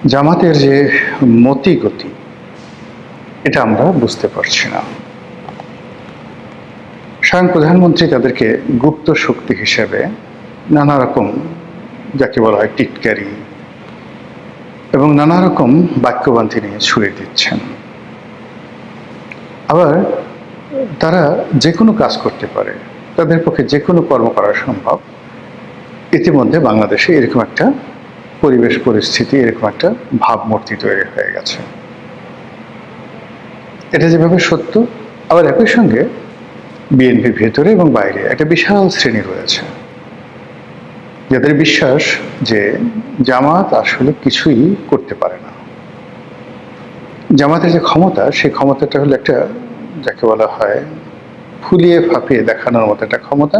জামাতের যে মতি গতি, এটা আমরা বুঝতে পারছি না। স্বয়ং প্রধানমন্ত্রী তাদেরকে গুপ্ত শক্তি হিসেবে নানা রকম, যাকে বলা হয় টিটকারি এবং নানা রকম বাক্যবান্তি নিয়ে ছুড়ে দিচ্ছেন। আবার তারা যে কোনো কাজ করতে পারে, তাদের পক্ষে যে কোনো কর্ম করা সম্ভব। ইতিমধ্যে বাংলাদেশে এরকম একটা পরিবেশ পরিস্থিতি, এরকম একটা ভাবমূর্তি তৈরি হয়ে গেছে। এটা যেভাবে সত্য, আবার একই সঙ্গে বিএনপির ভেতরে এবং বাইরে একটা বিশাল শ্রেণী রয়েছে যাদের বিশ্বাস যে জামাত আসলে কিছুই করতে পারে না। জামাতের যে ক্ষমতা, সেই ক্ষমতাটা হলো একটা, যাকে বলা হয় ফুলিয়ে ফাঁপিয়ে দেখানোর মতো একটা ক্ষমতা।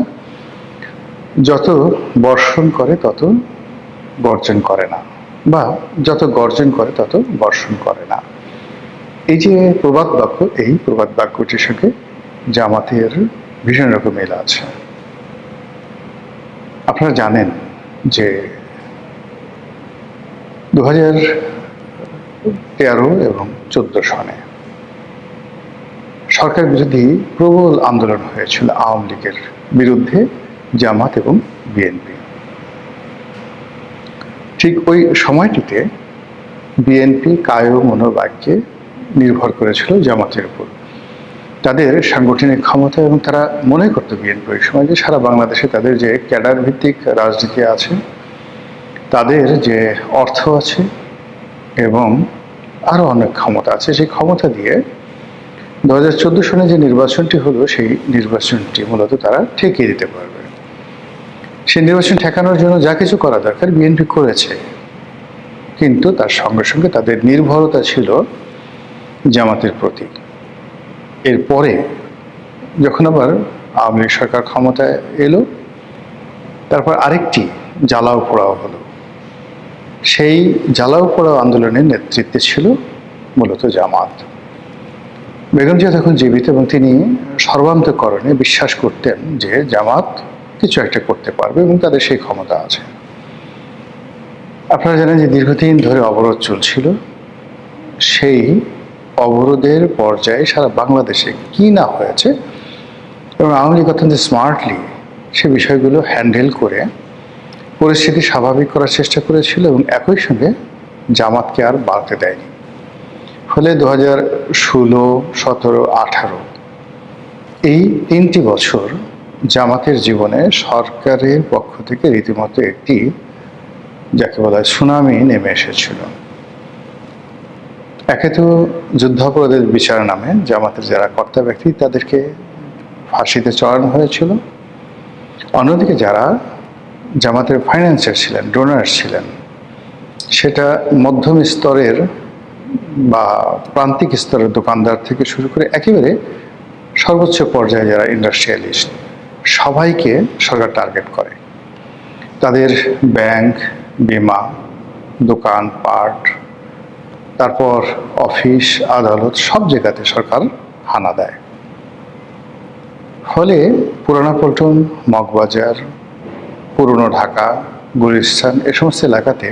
যত বর্ষণ করে তত গর্জন করে না, বা যত গর্জন করে তত বর্ষণ করে না। এই যে প্রবাদ বাক্য, এই প্রবাদ বাক্যটির সঙ্গে জামাতের ভীষণ রকম মিল আছে। আপনারা জানেন যে 2013 এবং 2014 সনে সরকার বিরোধী প্রবল আন্দোলন হয়েছিল আওয়ামী লীগের বিরুদ্ধে, জামাত এবং বিএনপি। ঠিক ওই সময়টিতে বিএনপি কায় মনোবাক্যে নির্ভর করেছিল জামাতের উপর, তাদের সাংগঠনিক ক্ষমতা, এবং তারা মনে করতো বিএনপি ওই সময় যে সারা বাংলাদেশে তাদের যে ক্যাডার ভিত্তিক রাজনীতি আছে, তাদের যে অর্থ আছে এবং আরও অনেক ক্ষমতা আছে, সেই ক্ষমতা দিয়ে 2014 সনে যে নির্বাচনটি হলো, সেই নির্বাচনটি মূলত তারা ঠেকিয়ে দিতে পারবে। সেই নির্বাচন ঠেকানোর জন্য যা কিছু করা দরকার বিএনপি করেছে, কিন্তু তার সঙ্গে সঙ্গে তাদের নির্ভরতা ছিল জামাতের প্রতি। এরপরে যখন আবার আওয়ামী লীগ সরকার ক্ষমতায় এলো, তারপর আরেকটি জ্বালাও পোড়াও হলো। সেই জ্বালাও পোড়াও আন্দোলনের নেতৃত্বে ছিল মূলত জামাত। বেগম জিয়া তখন জীবিত এবং তিনি সর্বান্তকরণে বিশ্বাস করতেন যে জামাত কিছু একটা করতে পারবে এবং তাদের সেই ক্ষমতা আছে। আপনারা জানেন যে দীর্ঘদিন ধরে অবরোধ চলছিল। সেই অবরোধের পর্যায়ে সারা বাংলাদেশে কি না হয়েছে, এবং আওয়ামী লীগ অত্যন্ত স্মার্টলি সে বিষয়গুলো হ্যান্ডেল করে পরিস্থিতি স্বাভাবিক করার চেষ্টা করেছিল, এবং একই সঙ্গে জামাতকে আর বাড়তে দেয়নি। ফলে 2016, 17, 18 এই 3টি বছর জামাতের জীবনে সরকারের পক্ষ থেকে রীতিমতো একটি, যাকে বলা হয় সুনামি নেমে এসেছিল। একে তো যুদ্ধাপরাধের বিচার নামে জামাতের যারা কর্তা ব্যক্তি তাদেরকে ফাঁসিতে চড়ানো হয়েছিল। অন্যদিকে যারা জামাতের ফাইন্যান্সার ছিলেন, ডোনার ছিলেন, সেটা মধ্যম স্তরের বা প্রান্তিক স্তরের দোকানদার থেকে শুরু করে একেবারে সর্বোচ্চ পর্যায়ে যারা ইন্ডাস্ট্রিয়ালিস্ট, সবাইকে সরকার টার্গেট করে। তাদের ব্যাংক, বিমা, দোকান পাট, তারপর অফিস, আদালত, সব জায়গাতে সরকার হানা দেয়। ফলে পুরানা পল্টন, মগবাজার, পুরনো ঢাকা, গুলিস্তান, এ সমস্ত এলাকাতে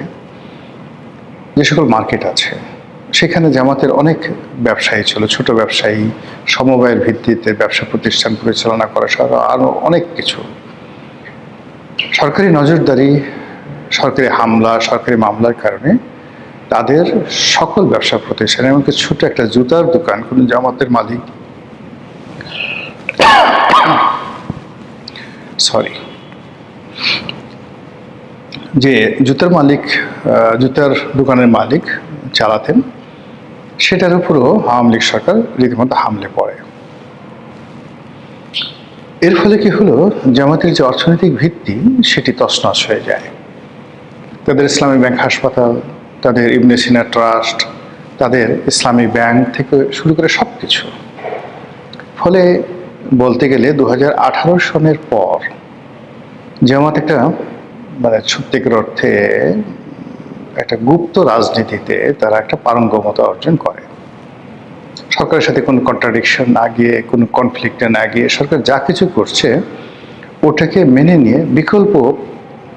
যে সকল মার্কেট আছে, সেখানে জামাতের অনেক ব্যবসায়ী ছিল, ছোট ব্যবসায়ী, সমবায়ের ভিত্তিতে ব্যবসা প্রতিষ্ঠান পরিচালনা করা সহ আরও অনেক কিছু। সরকারি নজরদারি, সরকারি হামলা, সরকারি মামলার কারণে তাদের সকল ব্যবসা প্রতিষ্ঠান, এমনকি ছোট একটা জুতার দোকান কোনো জামাতের মালিক যে জুতার দোকানের মালিক চালাতেন, সেটার উপরও আওয়ামী লীগ সরকার রীতিমতো হামলে পড়ে। এর ফলে কি হলো, জামাতের যে অর্থনৈতিক ভিত্তি সেটি তছনছ হয়ে যায়। তাদের ইসলামী ব্যাংক হাসপাতাল, তাদের ইবনে সিনা ট্রাস্ট, তাদের ইসলামী ব্যাংক থেকে শুরু করে সব কিছু। ফলে বলতে গেলে 2018 সনের পর জামাত একটা সত্যিকার অর্থে একটা গুপ্ত রাজনীতিতে তারা একটা পারঙ্গমতা অর্জন করে। সরকারের সাথে কোনো কন্ট্রাডিকশন না গিয়ে, কোনো কনফ্লিক্টে না গিয়ে সরকার যা কিছু করছে ওটাকে মেনে নিয়ে বিকল্প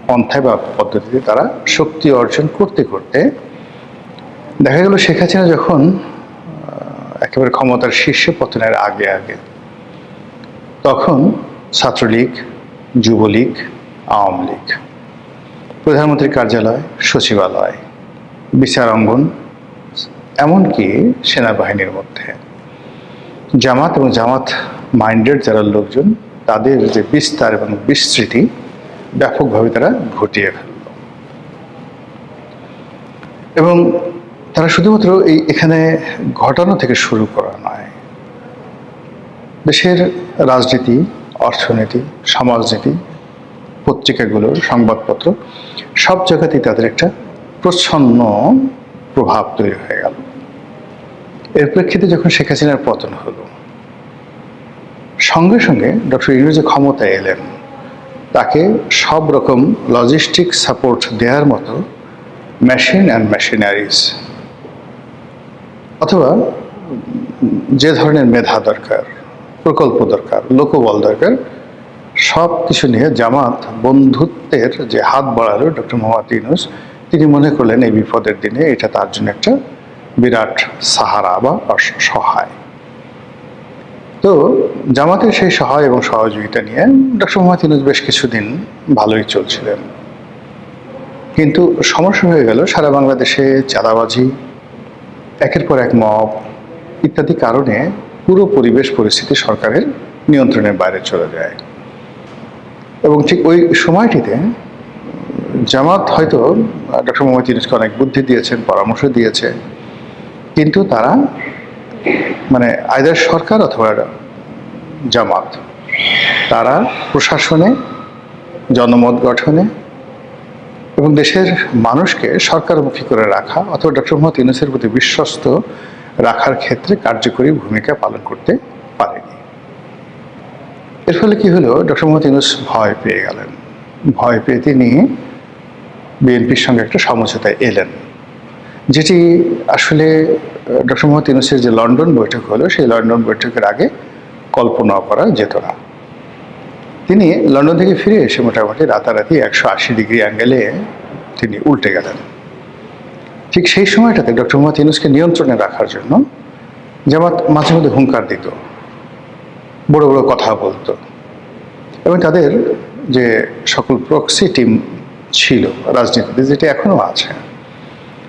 পন্থায় বা পদ্ধতিতে তারা শক্তি অর্জন করতে করতে দেখা গেল শেখ হাসিনা যখন একেবারে ক্ষমতার শীর্ষে পতনের আগে আগে, তখন ছাত্রলীগ, যুবলীগ, আওয়ামী লীগ, প্রধানমন্ত্রীর কার্যালয়, সচিবালয়, বিচার অঙ্গন, এমনকি সেনাবাহিনীর মধ্যে জামাত এবং জামাত মাইন্ডেড যারা লোকজন, তাদের যে বিস্তার এবং বিস্তৃতি ব্যাপকভাবে তারা ঘটিয়ে ফেলল। এবং তারা শুধুমাত্র এখানে ঘটানো থেকে শুরু করা নয়, দেশের রাজনীতি, অর্থনীতি, সমাজনীতি, পত্রিকাগুলো, সংবাদপত্র, সব জায়গাতেই তাদের একটা প্রচ্ছন্ন প্রভাব তৈরি হয়ে গেল। এর প্রেক্ষিতে যখন শেখ হাসিনার পতন হলো, সঙ্গে সঙ্গে ডক্টর ইউনূস যে ক্ষমতায় এলেন, তাকে সব রকম লজিস্টিক সাপোর্ট দেওয়ার মতো মেশিন অ্যান্ড মেশিনারিজ, অথবা যে ধরনের মেধা দরকার, প্রকল্প দরকার, লোকবল দরকার, সব কিছু নিয়ে জামাত বন্ধুত্বের যে হাত বাড়ালো ডক্টর মোহাম্মদ ইউনূস, তিনি মনে করলেন এই বিপদের দিনে এটা তার জন্য একটা বিরাট সাহারা বা সহায়। তো জামাতের সেই সহায় এবং সহযোগিতা নিয়ে ডক্টর মোহাম্মদ ইউনূস বেশ কিছুদিন ভালোই চলছিলেন। কিন্তু সমস্যা হয়ে গেল, সারা বাংলাদেশে চাঁদাবাজি, একের পর এক মব ইত্যাদি কারণে পুরো পরিবেশ পরিস্থিতি সরকারের নিয়ন্ত্রণের বাইরে চলে যায়। এবং ঠিক ওই সময়টিতে জামাত হয়তো ডক্টর মোহাম্মদ ইউনূসকে অনেক বুদ্ধি দিয়েছেন, পরামর্শ দিয়েছে, কিন্তু তারা মানে আইদার সরকার অথবা জামাত, তারা প্রশাসনে, জনমত গঠনে এবং দেশের মানুষকে সরকারমুখী করে রাখা অথবা ডক্টর মোহাম্মদ ইউনূসের প্রতি বিশ্বস্ত রাখার ক্ষেত্রে কার্যকরী ভূমিকা পালন করতে পারেনি। এর ফলে কি হলো, ডক্টর মোহাম্মদ ইউনূস ভয় পেয়ে গেলেন। ভয় পেয়ে তিনি বিএনপির সঙ্গে একটা সমঝোতায় এলেন, যেটি আসলে ডক্টর মোহাম্মদ ইউনূসের যে লন্ডন বৈঠক হলো, সেই লন্ডন বৈঠকের আগে কল্পনা করা যেত না। তিনি লন্ডন থেকে ফিরে এসে মোটামুটি রাতারাতি 180 ডিগ্রি অ্যাঙ্গেলে তিনি উল্টে গেলেন। ঠিক সেই সময়টাতে ডক্টর মোহাম্মদ ইউনূসকে নিয়ন্ত্রণে রাখার জন্য জামাত মাঝে মধ্যে হুঙ্কার দিত, বড় বড় কথা বলতো, এবং তাদের যে সকল প্রক্সি টিম ছিল রাজনীতিতে, যেটা এখনো আছে,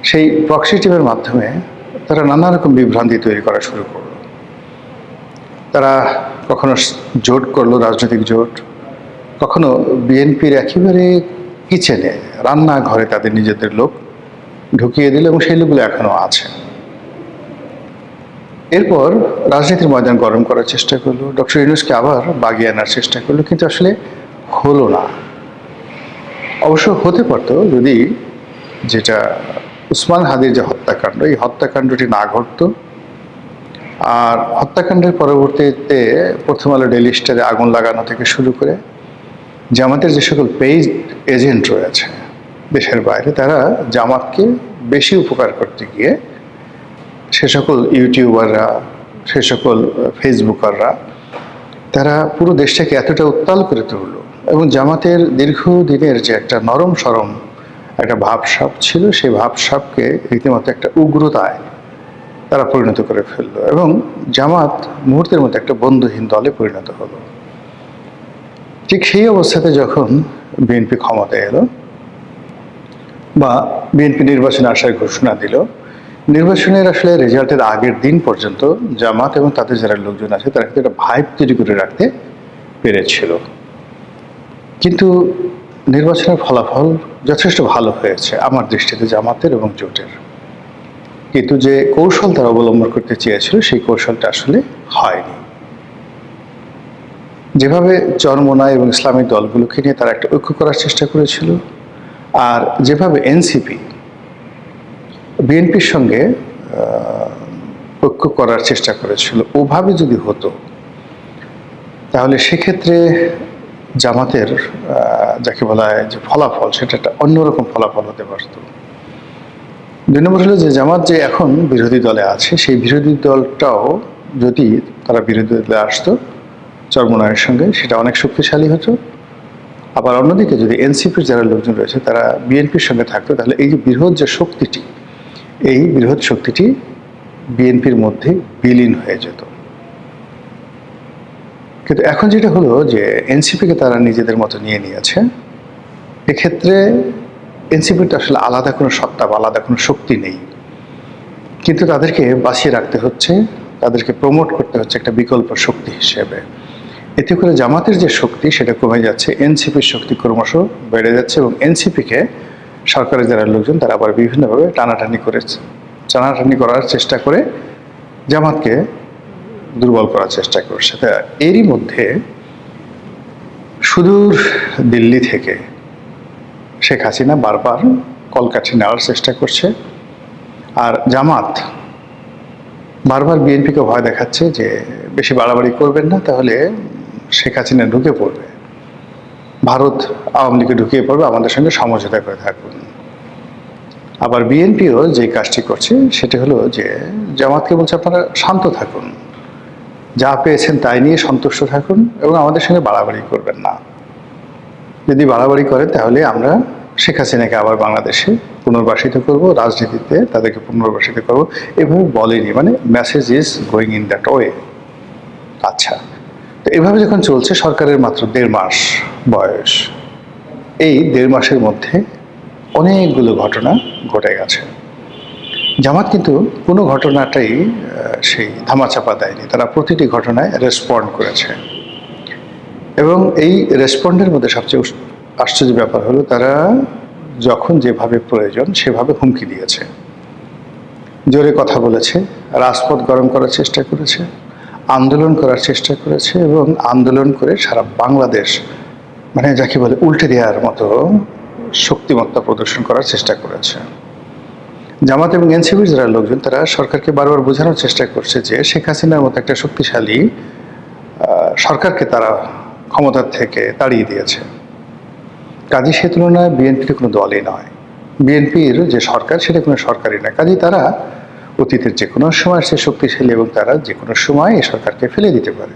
সেই প্রক্সি টিমের মাধ্যমে তারা নানা রকম বিভ্রান্তি তৈরি করা শুরু করলো। তারা কখনো জোট করলো, রাজনৈতিক জোট, কখনো বিএনপির একেবারে কিচেনে, রান্নাঘরে তাদের নিজেদের লোক ঢুকিয়ে দিল, এবং সেই লোকগুলো এখনো আছে। এরপর রাজনীতির ময়দান গরম করার চেষ্টা করলো, ডক্টর ইউনূসকে আবার বাগিয়ে আনার চেষ্টা করলো, কিন্তু আসলে হলো না। অবশ্য হতে পারতো যদি যেটা উসমান হাদির যে হত্যাকাণ্ড, এই হত্যাকাণ্ডটি না ঘটতো, আর হত্যাকাণ্ডের পরবর্তীতে প্রথম আলো ডেইলি স্টারে আগুন লাগানো থেকে শুরু করে জামাতের যে সকল পেইড এজেন্ট রয়েছে দেশের বাইরে, তারা জামাতকে বেশি উপকার করতে গিয়ে সে সকল ইউটিউবাররা, সে সকল ফেসবুকাররা, তারা পুরো দেশটাকে এতটা উত্তাল করে তুলল, এবং জামাতের দীর্ঘদিনের যে একটা নরম সরম একটা ভাবসাব ছিল, সেই ভাবসাবকে রীতিমতো একটা উগ্রতায় তারা পরিণত করে ফেললো, এবং জামাত মুহূর্তের মধ্যে একটা বন্ধুহীন দলে পরিণত হলো। ঠিক সেই অবস্থাতে যখন বিএনপি ক্ষমতায় এলো বা বিএনপি নির্বাচনে আসার ঘোষণা দিল, নির্বাচনের আসলে রেজাল্টের আগের দিন পর্যন্ত জামাত এবং তাদের যারা লোকজন আছে তারা কিন্তু একটা ভাইব তৈরি করে রাখতে পেরেছিল। কিন্তু নির্বাচনের ফলাফল যথেষ্ট ভালো হয়েছে আমার দৃষ্টিতে, জামাতের এবং জোটের। কিন্তু যে কৌশল তারা অবলম্বন করতে চেয়েছিল, সেই কৌশলটা আসলে হয়নি। যেভাবে চরমোনাই এবং ইসলামিক দলগুলোকে নিয়ে তারা একটা ঐক্য করার চেষ্টা করেছিল, আর যেভাবে এনসিপি বিএনপির সঙ্গে ঐক্য করার চেষ্টা করেছিল, ওভাবে যদি হতো তাহলে সেক্ষেত্রে জামাতের যাকে বলা হয় যে ফলাফল, সেটা একটা অন্যরকম ফলাফল হতে পারত। 2 নম্বর হলো যে জামাত যে এখন বিরোধী দলে আছে, সেই বিরোধী দলটাও যদি তারা বিরোধী দলে আসতো চরমোনাইয়ের সঙ্গে, সেটা অনেক শক্তিশালী হতো। আবার অন্যদিকে যদি এনসিপির যারা লোকজন রয়েছে তারা বিএনপির সঙ্গে থাকতো, তাহলে এই যে বৃহৎ যে শক্তিটি, এই বৃহৎ শক্তিটি বিএনপির মধ্যে বিলীন হয়ে যেত। কিন্তু এখন যেটা হলো যে এনসিপিকে তারা নিজেদের মতো নিয়ে নিয়েছে। এক্ষেত্রে এনসিপির তো আসলে আলাদা কোনো সত্তা বা আলাদা কোনো শক্তি নেই, কিন্তু তাদেরকে বাঁচিয়ে রাখতে হচ্ছে, তাদেরকে প্রমোট করতে হচ্ছে একটা বিকল্প শক্তি হিসেবে। এতে করে জামাতের যে শক্তি সেটা কমে যাচ্ছে, এনসিপির শক্তি ক্রমশ বেড়ে যাচ্ছে এবং এনসিপিকে সরকারের যারা লোকজন তারা আবার বিভিন্নভাবে টানাটানি করার চেষ্টা করে জামাতকে দুর্বল করার চেষ্টা করছে। তা এরই মধ্যে সুদূর দিল্লি থেকে শেখ হাসিনা বারবার কলকাঠি নেওয়ার চেষ্টা করছে, আর জামাত বারবার বিএনপিকে ভয় দেখাচ্ছে যে বেশি বাড়াবাড়ি করবেন না, তাহলে শেখ হাসিনা ঢুকে পড়বে, ভারত আওয়ামী লীগে ঢুকিয়ে পড়বে, আমাদের সঙ্গে সমঝোতা করে থাকুন। আবার বিএনপিও যে কাজটি করছে সেটা হলো যে জামাতকে বলছে আপনারা শান্ত থাকুন, যা পেয়েছেন তাই নিয়ে সন্তুষ্ট থাকুন এবং আমাদের সঙ্গে বাড়াবাড়ি করবেন না। যদি বাড়াবাড়ি করেন তাহলে আমরা শেখ হাসিনাকে আবার বাংলাদেশে পুনর্বাসিত করব, রাজনীতিতে তাদেরকে পুনর্বাসিত করব, এভাবে বলেনি, মানে message is going in that way. আচ্ছা, তো এভাবে যখন চলছে, সরকারের মাত্র 1.5 মাস বয়স, এই 1.5 মাসের মধ্যে অনেকগুলো ঘটনা ঘটে গেছে। জামাত কিন্তু কোনো ঘটনাটাই সেই ধামাচাপা দেয়নি, তারা প্রতিটি ঘটনায় রেসপন্ড করেছে এবং এই রেসপন্ডের মধ্যে সবচেয়ে আশ্চর্য ব্যাপার হলো তারা যখন যেভাবে প্রয়োজন সেভাবে হুমকি দিয়েছে, জোরে কথা বলেছে, রাজপথ গরম করার চেষ্টা করেছে, আন্দোলন করার চেষ্টা করেছে এবং আন্দোলন করে সারা বাংলাদেশ মানে যাকে বলে উল্টে দেওয়ার মতো শক্তিমত্তা প্রদর্শন করার চেষ্টা করেছে। জামাত এবং এনসিপির যারা লোকজন তারা সরকারকে বারবার বোঝানোর চেষ্টা করছে যে শেখ হাসিনার মতো একটা শক্তিশালী সরকারকে তারা ক্ষমতার থেকে তাড়িয়ে দিয়েছে। কাজী সে তুলনায় বিএনপির কোনো দলই নয়, বিএনপির যে সরকার সেটা কোনো সরকারই নয়। কাজী তারা অতীতের যে কোনো সময় সে শক্তিশালী এবং তারা যে কোনো সময় এই সরকারকে ফেলে দিতে পারে।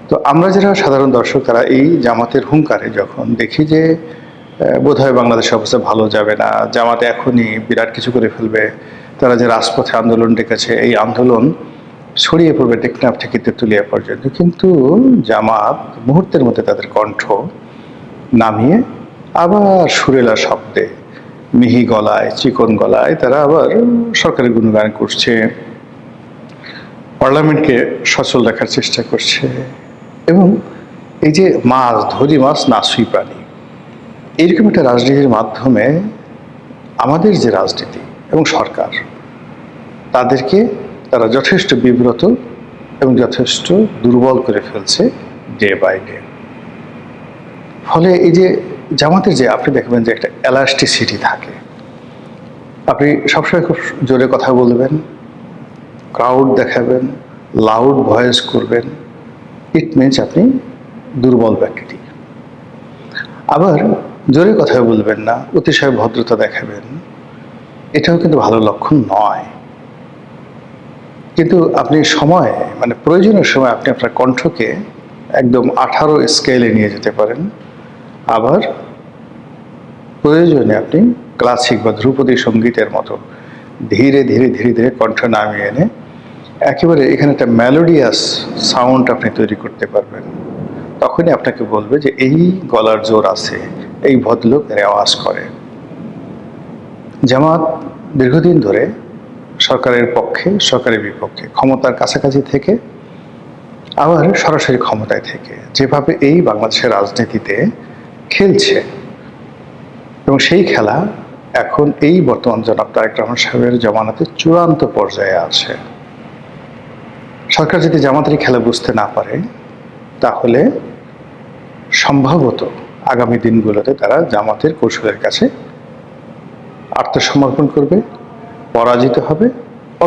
তো আমরা যারা সাধারণ দর্শক তারা এই জামাতের হুঙ্কারে যখন দেখি যে বোধহয় বাংলাদেশের অবস্থা ভালো যাবে না, জামাতে এখনই বিরাট কিছু করে ফেলবে, তারা যে রাজপথে আন্দোলন ডেকেছে এই আন্দোলন ছড়িয়ে পড়বে টেকনাফ থেকে তেঁতুলিয়া পর্যন্ত, কিন্তু জামাত মুহূর্তের মধ্যে তাদের কণ্ঠ নামিয়ে আবার সুরেলা শব্দে মিহি গলায় চিকন গলায় তারা আবার সরকারের গুণগান করছে, পার্লামেন্টকে সচল রাখার চেষ্টা করছে এবং এই যে মাছ ধরি মাছ না ছুঁই প্রাণী, এইরকম একটা রাজনীতির মাধ্যমে আমাদের যে রাজনীতি এবং সরকার তাদেরকে তারা যথেষ্ট বিব্রত এবং যথেষ্ট দুর্বল করে ফেলছে ডে বাই ডে। ফলে এই যে জামাতের যে আপনি দেখবেন যে একটা এলাস্টিসিটি থাকে, আপনি সবসময় খুব জোরে কথা বলবেন, ক্রাউড দেখাবেন, লাউড ভয়েস করবেন, ইট মিনস আপনি দুর্বল ব্যক্তি। আবার জোরে কথা বলবেন না, অতিশয় ভদ্রতা দেখাবেন, এটাও কিন্তু ভালো লক্ষণ নয়। কিন্তু আপনি সময় মানে প্রয়োজনের সময় আপনি আপনার কণ্ঠকে একদম 18 স্কেলে নিয়ে যেতে পারেন, আবার প্রয়োজনে আপনি ক্লাসিক বা ধ্রুপদী সঙ্গীতের মতো ধীরে ধীরে ধীরে ধীরে কণ্ঠ নামিয়ে এনে একেবারে এখানে একটা মেলোডিয়াস সাউন্ড আপনি তৈরি করতে পারবেন। তখনই আপনাকে বলবে যে এই গলার জোর আছে, এই ভদ্রলোক রেওয়াজ করে। জামাত দীর্ঘদিন ধরে সরকারের পক্ষে সরকারের বিপক্ষে, ক্ষমতার কাছাকাছি থেকে আবার সরাসরি ক্ষমতায় থেকে যেভাবে এই বাংলাদেশের রাজনীতিতে খেলছে এবং সেই খেলা এখন এই বর্তমান জনাব তারেক রহমান সাহেবের জমানাতে চূড়ান্ত পর্যায়ে আছে। সরকার যদি জামাতের খেলা বুঝতে না পারে তাহলে সম্ভবত আগামী দিনগুলোতে তারা জামাতের কৌশলের কাছে আত্মসমর্পণ করবে, পরাজিত হবে,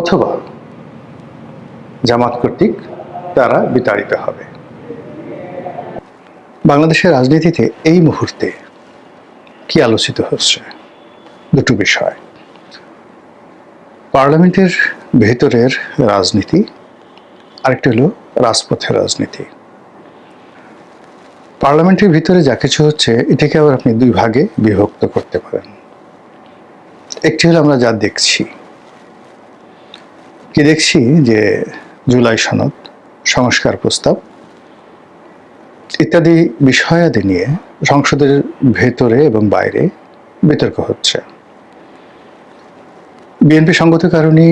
অথবা জামাত কর্তৃক তারা বিতাড়িত হবে। বাংলাদেশের রাজনীতিতে এই মুহূর্তে কি আলোচিত হচ্ছে? দুটো বিষয়, পার্লামেন্টের ভেতরের রাজনীতি, আরেকটা হলো রাজপথের রাজনীতি। পার্লামেন্টের ভিতরে যা কিছু হচ্ছে এটাকে আবার আপনি দুই ভাগে বিভক্ত করতে পারেন। একটি হলো আমরা যা দেখছি, কি দেখছি যে জুলাই সনদ, সংস্কার প্রস্তাব ইত্যাদি বিষয়াদি নিয়ে সংসদের ভেতরে এবং বাইরে বিতর্ক হচ্ছে। বিএনপি সঙ্গত কারণে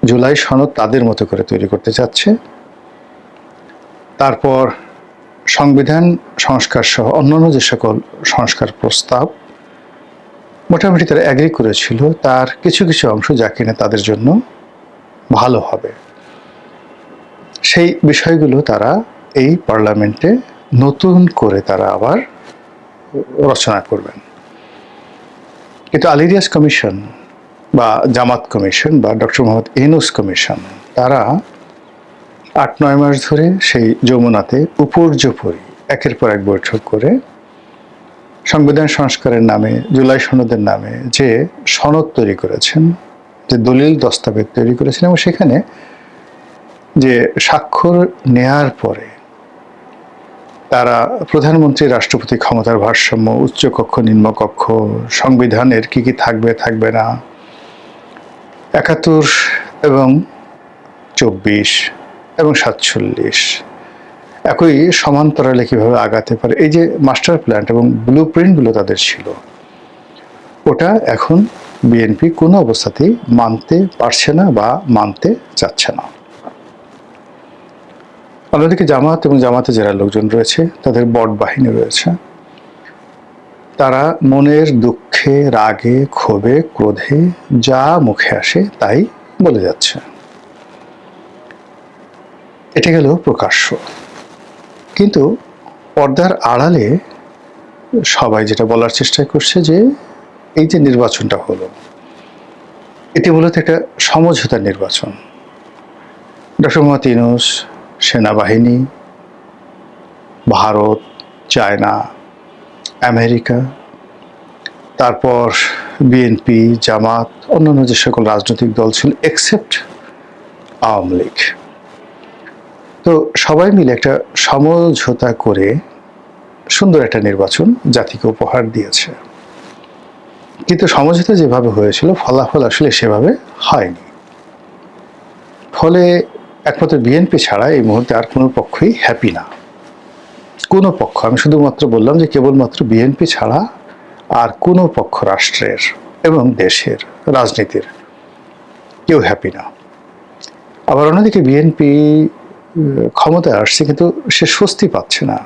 জুলাই সনদ তাদের মতো করে তৈরি করতে চাচ্ছে। তারপর সংবিধান সংস্কার সহ অন্যান্য যে সকল সংস্কার প্রস্তাব মোটামুটি তারা অ্যাগ্রি করেছিল, তার কিছু কিছু অংশ যা কিনা তাদের জন্য ভালো হবে, সেই বিষয়গুলো তারা এই পার্লামেন্টে নতুন করে তারা আবার রচনা করবেন। কিন্তু আলী রিয়াজ কমিশন বা জামাত কমিশন বা ডক্টর মোহাম্মদ ইউনূস কমিশন, তারা ৮-৯ মাস ধরে সেই যমুনাতে উপর্যুপরি একের পর এক বৈঠক করে সংবিধান সংস্কারের নামে, জুলাই সনদের নামে যে সনদ তৈরি করেছেন, যে দলিল দস্তাবেজ তৈরি করেছেন, এবং সেখানে যে স্বাক্ষর নেয়ার পরে তারা প্রধানমন্ত্রী রাষ্ট্রপতি ক্ষমতার ভারসাম্য, উচ্চকক্ষ নিম্নকক্ষ, সংবিধানের কি কি থাকবে থাকবে না, ৭১ এবং ২৪ এবং ৪৭ একই সমান্তরালে কিভাবে আগাতে পারে, এই যে মাস্টার প্ল্যান এবং ব্লু প্রিন্টগুলো তাদের ছিল, ওটা এখন বিএনপি কোনো অবস্থাতেই মানতে পারছে না বা মানতে চাচ্ছে না। অন্যদিকে জামাত এবং জামাতে যারা লোকজন রয়েছে, তাদের বট বাহিনী রয়েছে, তারা মনের দুঃখে, রাগে, ক্ষোভে, ক্রোধে যা মুখে আসে তাই বলে যাচ্ছে। এটা গেল প্রকাশ্য, কিন্তু পর্দার আড়ালে সবাই যেটা বলার চেষ্টা করছে যে এই যে নির্বাচনটা হলো, এটি মূলত একটা সমঝোতার নির্বাচন। ডক্টর মোহাম্মদ ইউনূস, সেনাবাহিনী, ভারত, চায়না, আমেরিকা, তারপর বিএনপি, জামাত, অন্যান্য যে সকল রাজনৈতিক দল ছিল এক্সেপ্ট আওয়ামী লীগ, তো সবাই মিলে একটা সমঝোতা করে সুন্দর একটা নির্বাচন জাতিকে উপহার দিয়েছে। কিন্তু সমঝোতা যেভাবে হয়েছিল ফলাফল আসলে সেভাবে হয়নি। ফলে একমাত্র বিএনপি ছাড়া এই মুহূর্তে আর কোনো পক্ষই হ্যাপি না। কোনো পক্ষ, আমি শুধুমাত্র বললাম যে কেবলমাত্র বিএনপি ছাড়া আর কোনো পক্ষ রাষ্ট্রের এবং দেশের রাজনীতির কেউ হ্যাপি না। আবার অন্যদিকে বিএনপি ক্ষমতায় আসছে কিন্তু সে স্বস্তি পাচ্ছে না,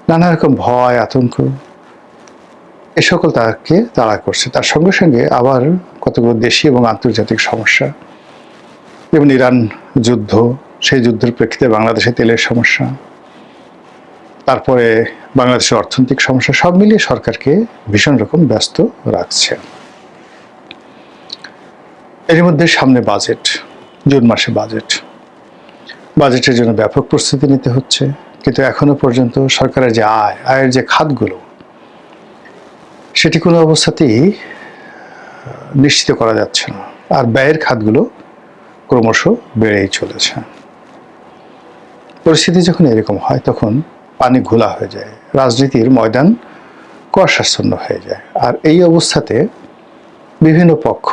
নানা রকম ভয়, আতঙ্ক এ সকল তাকে তাড়া করছে। তার সঙ্গে সঙ্গে আবার কতগুলো দেশি এবং আন্তর্জাতিক সমস্যা, যেমন ইরান যুদ্ধ, সেই যুদ্ধের প্রেক্ষিতে বাংলাদেশে তেলের সমস্যা, তারপরে বাংলাদেশের অর্থনৈতিক সমস্যা, সব মিলিয়ে সরকারকে ভীষণ রকম ব্যস্ত রাখছে। এর মধ্যে সামনে বাজেট, জুন মাসে বাজেটের জন্য ব্যাপক প্রস্তুতি নিতে হচ্ছে, কিন্তু এখনো পর্যন্ত সরকারের যে আয়ের যে খাতগুলো, সেটি কোনো অবস্থাতেই নিশ্চিত করা যাচ্ছে না, আর ব্যয়ের খাতগুলো ক্রমশ বেড়েই চলেছে। পরিস্থিতি যখন এরকম হয় তখন পানি ঘোলা হয়ে যায়, রাজনীতির ময়দান কুয়াশাচ্ছন্ন হয়ে যায়, আর এই অবস্থাতে বিভিন্ন পক্ষ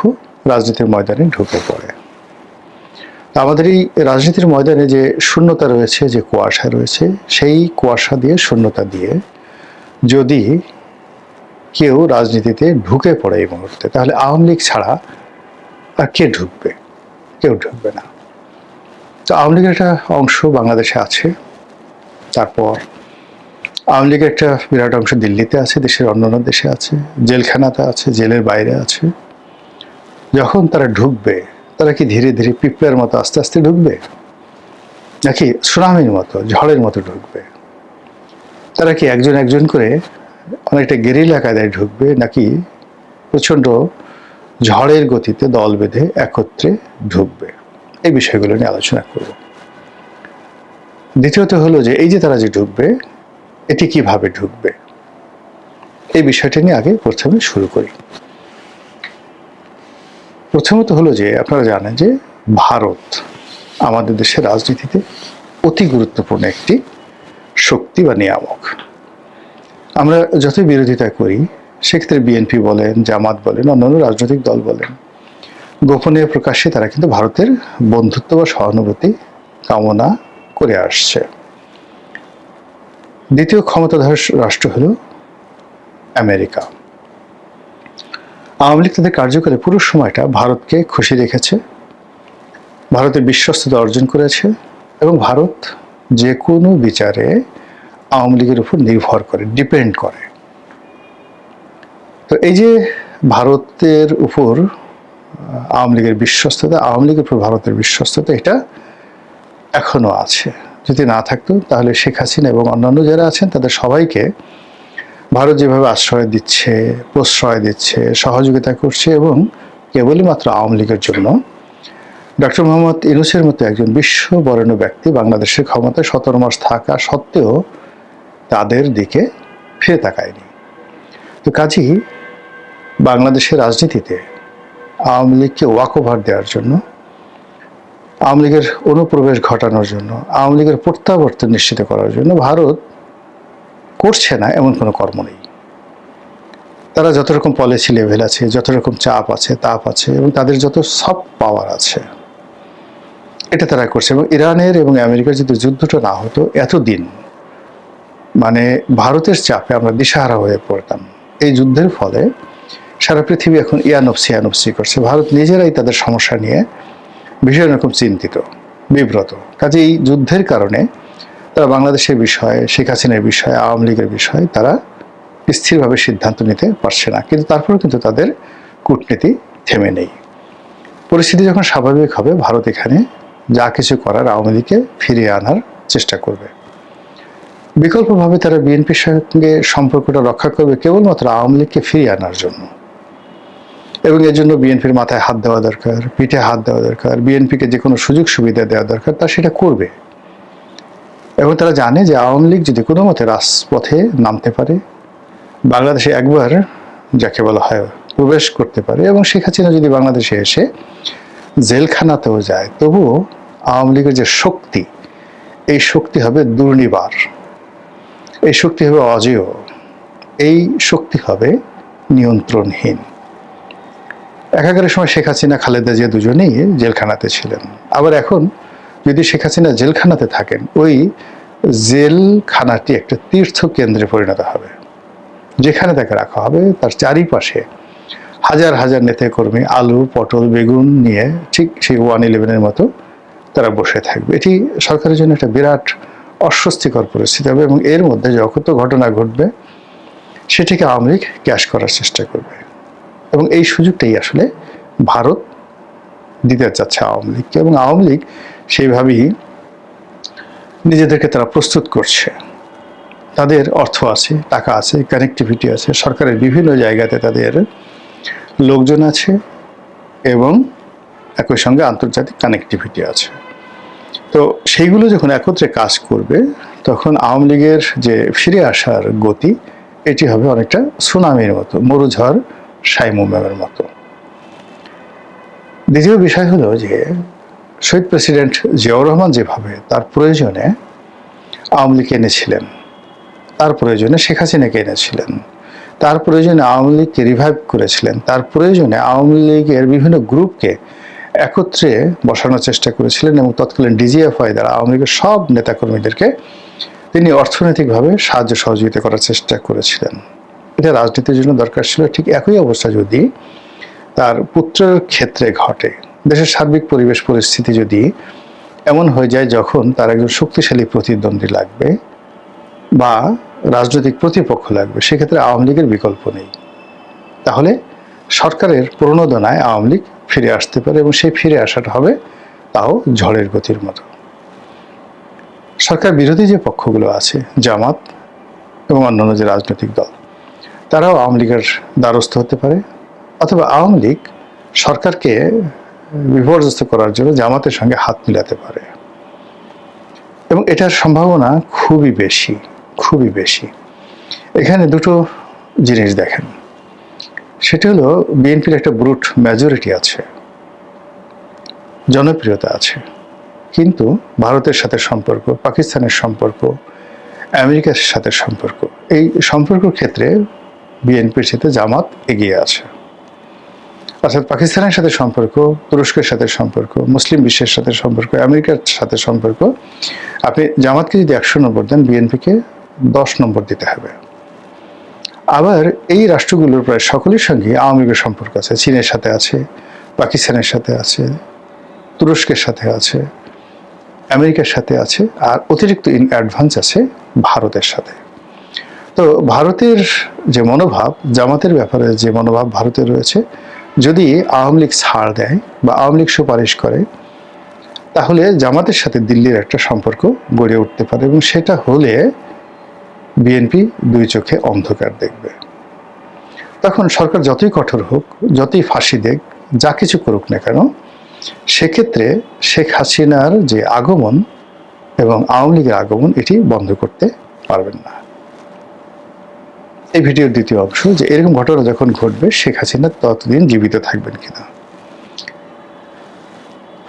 রাজনীতির ময়দানে ঢুকে পড়ে। আমাদের এই রাজনীতির ময়দানে যে শূন্যতা রয়েছে, যে কুয়াশা রয়েছে, সেই কুয়াশা দিয়ে, শূন্যতা দিয়ে যদি কেউ রাজনীতিতে ঢুকে পড়ে এই মুহূর্তে, তাহলে আওয়ামী লীগ ছাড়া আর কে ঢুকবে? কেউ ঢুকবে না। তো আওয়ামী লীগের একটা অংশ বাংলাদেশে আছে, তারপর আওয়ামী লীগের একটা বিরাট অংশ দিল্লিতে আছে, দেশের অন্যান্য দেশে আছে, জেলখানাতে আছে, জেলের বাইরে আছে। যখন তারা ঢুকবে, তারা কি ধীরে ধীরে পিঁপড়ের মতো আস্তে আস্তে ঢুকবে, নাকি সুনামির মতো, ঝড়ের মতো ঢুকবে? তারা কি একজন একজন করে অনেকটা গেরিলা কায়দায় ঢুকবে, নাকি প্রচণ্ড ঝড়ের গতিতে দল বেঁধে একত্রে ঢুকবে? এই বিষয়গুলো নিয়ে আলোচনা করব। দ্বিতীয়ত হলো যে এই যে তারা যে ঢুকবে, এটি কিভাবে ঢুকবে, এই বিষয়টা নিয়ে আগে প্রথমে শুরু করি। প্রথমত হলো যে আপনারা জানেন যে ভারত আমাদের দেশের রাজনীতিতে অতি গুরুত্বপূর্ণ একটি শক্তি বা নিয়ামক। আমরা যতই বিরোধিতা করি, সেক্ষেত্রে বিএনপি বলেন, জামাত বলেন, অন্যান্য রাজনৈতিক দল বলেন, গোপনে প্রকাশ্যে তারা কিন্তু ভারতের বন্ধুত্ব বা সহানুভূতি কামনা করে আসছে। দ্বিতীয় ক্ষমতাধর রাষ্ট্র হল আমেরিকা। আওয়ামী লীগ তাদের কার্যকালে পুরো সময়টা ভারতকে খুশি রেখেছে, ভারতের বিশ্বস্ততা অর্জন করেছে এবং ভারত যে কোনো বিচারে আওয়ামী লীগের উপর নির্ভর করে, ডিপেন্ড করে। তো এই যে ভারতের উপর আওয়ামী লীগের বিশ্বস্ততা, আওয়ামী লীগের উপর ভারতের বিশ্বস্ততা, এটা এখনো আছে। যদি না থাকতো তাহলে শেখ হাসিনা এবং অন্যান্য যারা আছেন তাদের সবাইকে ভারত যেভাবে আশ্রয় দিচ্ছে, প্রশ্রয় দিচ্ছে, সহযোগিতা করছে এবং কেবলই মাত্র আওয়ামী লীগের জন্য ডক্টর মোহাম্মদ ইউনূসের মতো একজন বিশ্ববরেণ্য ব্যক্তি বাংলাদেশের ক্ষমতায় 17 মাস থাকা সত্ত্বেও তাদের দিকে ফিরে তাকায়নি। তো কাজেই বাংলাদেশের রাজনীতিতে আওয়ামী লীগকে ওয়াকওভার দেওয়ার জন্য, আওয়ামী লীগের অনুপ্রবেশ ঘটানোর জন্য, আওয়ামী লীগের প্রত্যাবর্তন নিশ্চিত করার জন্য ভারত করছে না এমন কোনো কর্ম নেই। তারা যত রকম পলিসি লেভেল আছে, যত রকম চাপ আছে, তাপ আছে এবং তাদের যত সফট পাওয়ার আছে, এটা তারা করছে। এবং ইরানের এবং আমেরিকার যদি যুদ্ধটা না হতো, এতদিন মানে ভারতের চাপে আমরা দিশাহারা হয়ে পড়তাম। এই যুদ্ধের ফলে সারা পৃথিবী এখন ইয়ানফসি করছে। ভারত নিজেরাই তাদের সমস্যা নিয়ে ভীষণ রকম চিন্তিত, বিব্রত। কাজে এই যুদ্ধের কারণে তারা বাংলাদেশের বিষয়ে, শেখ হাসিনার বিষয়ে, আওয়ামী লীগের বিষয়ে তারা স্থিরভাবে সিদ্ধান্ত নিতে পারছে না। কিন্তু তারপরেও কিন্তু তাদের কূটনীতি থেমে নেই। পরিস্থিতি যখন স্বাভাবিক হবে, ভারত এখানে যা কিছু করার আওয়ামী লীগকে ফিরিয়ে আনার চেষ্টা করবে। বিকল্পভাবে তারা বিএনপির সঙ্গে সম্পর্কটা রক্ষা করবে কেবলমাত্র আওয়ামী লীগকে ফিরিয়ে আনার জন্য। এবং এর জন্য বিএনপির মাথায় হাত দেওয়া দরকার, পিঠে হাত দেওয়া দরকার, বিএনপিকে যে কোনো সুযোগ সুবিধা দেওয়া দরকার, তা সেটা করবে। এবং তারা জানে যে আওয়ামী লীগ যদি কোনো মতে রাজপথে নামতে পারে, বাংলাদেশে একবার যাকে বলা হয় প্রবেশ করতে পারে, এবং শেখ হাসিনা যদি বাংলাদেশে এসে জেলখানাতেও যায়, তবুও আওয়ামী লীগের যে শক্তি, এই শক্তি হবে দুর্নিবার, এই শক্তি হবে অজেয়, এই শক্তি হবে নিয়ন্ত্রণহীন। একাগারের সময় শেখ হাসিনা, খালেদা জিয়া দুজনেই জেলখানাতে ছিলেন। আবার এখন যদি শেখ হাসিনা জেলখানাতে থাকেন, ওই জেলখানাটি একটা তীর্থ কেন্দ্রে পরিণত হবে, যেখানে তাকে রাখা হবে তার চারিপাশে হাজার হাজার নেতাকর্মী আলু, পটল, বেগুন নিয়ে ঠিক সেই 111-এর মতো তারা বসে থাকবে। এটি সরকারের জন্য একটা বিরাট অস্বস্তিকর পরিস্থিতি হবে এবং এর মধ্যে যত ঘটনা ঘটবে সেটিকে আওয়ামী লীগ ক্যাশ করার চেষ্টা করবে। এবং এই সুযোগটাই আসলে ভারত দিতে চাচ্ছে আওয়ামী লীগকে, এবং আওয়ামী লীগ সেইভাবেই নিজেদেরকে তারা প্রস্তুত করছে। তাদের অর্থ আছে, টাকা আছে, কানেক্টিভিটি আছে, সরকারের বিভিন্ন জায়গাতে তাদের লোকজন আছে এবং একই সঙ্গে আন্তর্জাতিক কানেক্টিভিটি আছে। তো সেইগুলো যখন একত্রে কাজ করবে, তখন আওয়ামী লীগের যে ফিরে আসার গতি, এটি হবে অনেকটা সুনামির মতো, মরুঝড় সাইমুমের মতো। দ্বিতীয় বিষয় হলো যে শহীদ প্রেসিডেন্ট জিয়াউর রহমান যেভাবে তার প্রয়োজনে আওয়ামী লীগকে এনেছিলেন, তার প্রয়োজনে শেখ হাসিনাকে এনেছিলেন, তার প্রয়োজনে আওয়ামী লীগকে রিভাইভ করেছিলেন, তার প্রয়োজনে আওয়ামী লীগের বিভিন্ন গ্রুপকে একত্রে বসানোর চেষ্টা করেছিলেন এবং তৎকালীন ডিজিএফআই দ্বারা আওয়ামী লীগের সব নেতাকর্মীদেরকে তিনি অর্থনৈতিকভাবে সাহায্য সহযোগিতা করার চেষ্টা করেছিলেন। এটা রাজনীতির জন্য দরকার ছিল। ঠিক একই অবস্থা যদি তার পুত্রের ক্ষেত্রে ঘটে, দেশের সার্বিক পরিবেশ পরিস্থিতি যদি এমন হয়ে যায় যখন তার একজন শক্তিশালী প্রতিদ্বন্দ্বী লাগবে বা রাজনৈতিক প্রতিপক্ষ লাগবে, সেক্ষেত্রে আওয়ামী লীগের বিকল্প নেই। তাহলে সরকারের প্রণোদনায় আওয়ামী লীগ ফিরে আসতে পারে এবং সেই ফিরে আসাটা হবে তাও ঝড়ের গতির মতো। সরকার বিরোধী যে পক্ষগুলো আছে, জামাত এবং অন্যান্য যে রাজনৈতিক দল, তারাও আওয়ামী লীগের দ্বারস্থ হতে পারে, অথবা আওয়ামী লীগ সরকারকে বিপর্যস্ত করার জন্য জামাতের সঙ্গে হাত মিলাতে পারে। এবং এটার সম্ভাবনা খুবই বেশি, খুবই বেশি। এখানে দুটো জিনিস দেখেন, সেটা হলো বিএনপির একটা ব্রুট মেজরিটি আছে, জনপ্রিয়তা আছে, কিন্তু ভারতের সাথে সম্পর্ক, পাকিস্তানের সম্পর্ক, আমেরিকার সাথে সম্পর্ক, এই সম্পর্কের ক্ষেত্রে বিএনপির সাথে জামাত এগিয়ে আছে। অর্থাৎ পাকিস্তানের সাথে সম্পর্ক, তুরস্কের সাথে সম্পর্ক, মুসলিম বিশ্বের সাথে সম্পর্ক, আমেরিকার সাথে সম্পর্ক, আপনি জামাতকে যদি 100 নম্বর দেন, বিএনপিকে 10 নম্বর দিতে হবে। আবার এই রাষ্ট্রগুলোর প্রায় সকলের সঙ্গে আওয়ামী লীগের সম্পর্ক আছে। চীনের সাথে আছে, পাকিস্তানের সাথে আছে, তুরস্কের সাথে আছে, আমেরিকার সাথে আছে, আর অতিরিক্ত ইন অ্যাডভান্স আছে ভারতের সাথে। তো ভারতের যে মনোভাব, জামাতের ব্যাপারে যে মনোভাব ভারতের রয়েছে, যদি আওয়ামী লীগ ছাড় দেয় বা আওয়ামী লীগ সুপারিশ করে, তাহলে জামাতের সাথে দিল্লির একটা সম্পর্ক গড়ে উঠতে পারে, এবং সেটা হলে বিএনপি দুই চোখে অন্ধকার দেখবে। তখন সরকার যতই কঠোর হোক, যতই ফাঁসি দেখ, যা কিছু করুক না কেন, সেক্ষেত্রে শেখ হাসিনার যে আগমন এবং আওয়ামী লীগের আগমন, এটি বন্ধ করতে পারবেন না। এই ভিডিওর দ্বিতীয় অংশ, যে এরকম ঘটনা যখন ঘটবে, শেখ হাসিনা ততদিন জীবিত থাকবেন কিনা।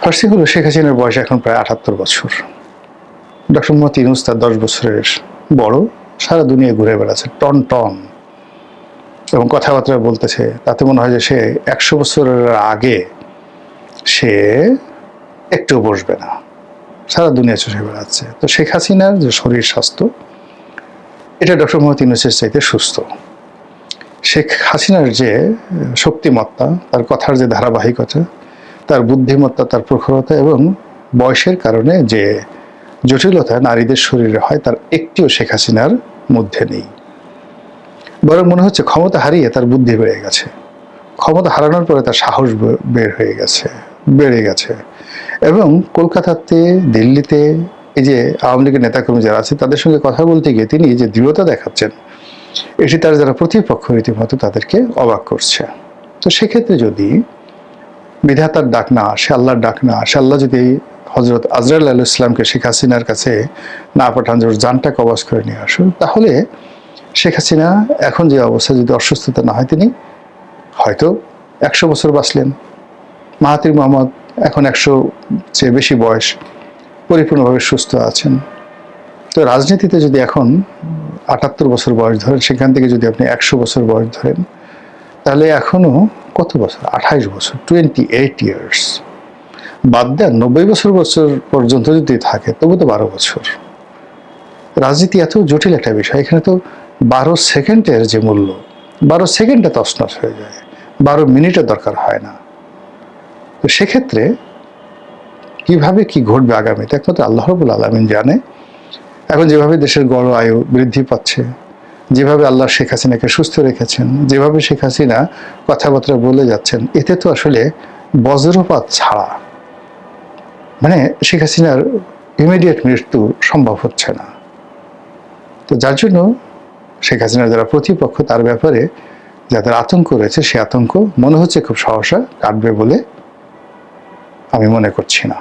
ফার্স্ট থিং হলো, শেখ হাসিনার বয়স এখন প্রায় 78 বছর। ডক্টর মোহাম্মদ ইউনূস তার 10 বছরের বড়, সারা দুনিয়া ঘুরে বেড়াচ্ছে টন টন, এবং কথাবার্তা বলতেছে, তাতে মনে হয় যে সে 100 বছরের আগে সে একটু বসবে না, সারা দুনিয়া চষে বেড়াচ্ছে। তো শেখ হাসিনার যে শরীর স্বাস্থ্য, এটা ডক্টর মোহাম্মদ ইউনূসের চাইতে সুস্থ। শেখ হাসিনার যে শক্তিমত্তা, তার কথার যে ধারাবাহিকতা, তার বুদ্ধিমত্তা, তার প্রখরতা এবং বয়সের কারণে যে জটিলতা নারীদের শরীরে হয়, তার একটিও শেখ হাসিনার মধ্যে নেই। বরং মনে হচ্ছে ক্ষমতা হারিয়ে তার বুদ্ধি বেড়ে গেছে, ক্ষমতা হারানোর পরে তার সাহস বেড়ে গেছে। এবং কলকাতাতে, দিল্লিতে এই যে আওয়ামী লীগের নেতাকর্মী যারা আছে, তাদের সঙ্গে কথা বলতে গিয়ে তিনি যে দৃঢ়তা দেখাচ্ছেন, এটি তার যারা প্রতিপক্ষ, রীতিমতো তাদেরকে অবাক করছে। তো সেক্ষেত্রে যদি বিধাতার ডাক না আসে, আল্লাহর ডাক না আসে, আল্লাহ যদি হজরত আজরাইল আলাইহিস সালামকে শেখ হাসিনার কাছে না পাঠান, যে জানটা কবজ করে নিয়ে আসুন, তাহলে শেখ হাসিনা এখন যে অবস্থা, যদি অসুস্থতা না হয়, তিনি হয়তো 100 বছর বাঁচলেন। মাহাথির মোহাম্মদ এখন 100 চেয়ে বেশি বয়স, পরিপূর্ণভাবে সুস্থ আছেন। তো রাজনীতিতে যদি এখন 78 বছর বয়স ধরেন, সেখান থেকে যদি আপনি 100 বছর বয়স ধরেন, তাহলে এখনো কত বছর? 28 বছর, 28 ইয়ার্স। বাদ দেন 90 বছর পর্যন্ত যদি থাকে, তবু তো 12 বছর। রাজনীতি এত জটিল একটা বিষয়, এখানে তো 12 সেকেন্ডের যে মূল্য, 12 সেকেন্ডে তছনছ হয়ে যায়, 12 মিনিটের দরকার হয় না। তো সেক্ষেত্রে কিভাবে কি ঘটবে আগামীতে, একমাত্র আল্লাহ রাব্বুল আলামিন জানে। এখন যেভাবে দেশের গড় আয়ু বৃদ্ধি পাচ্ছে, যেভাবে আল্লাহ শেখ হাসিনাকে সুস্থ রেখেছেন, যেভাবে শেখ হাসিনা কথাবার্তা বলে যাচ্ছেন, এতে তো আসলে বজ্রপাত ছাড়া মানে শেখ হাসিনার ইমিডিয়েট মৃত্যু সম্ভব হচ্ছে না। তো যার জন্য শেখ হাসিনার যারা প্রতিপক্ষ, তার ব্যাপারে যাদের আতঙ্ক রয়েছে, সে আতঙ্ক মনে হচ্ছে খুব সহসা কাটবে বলে আমি মনে করছি না।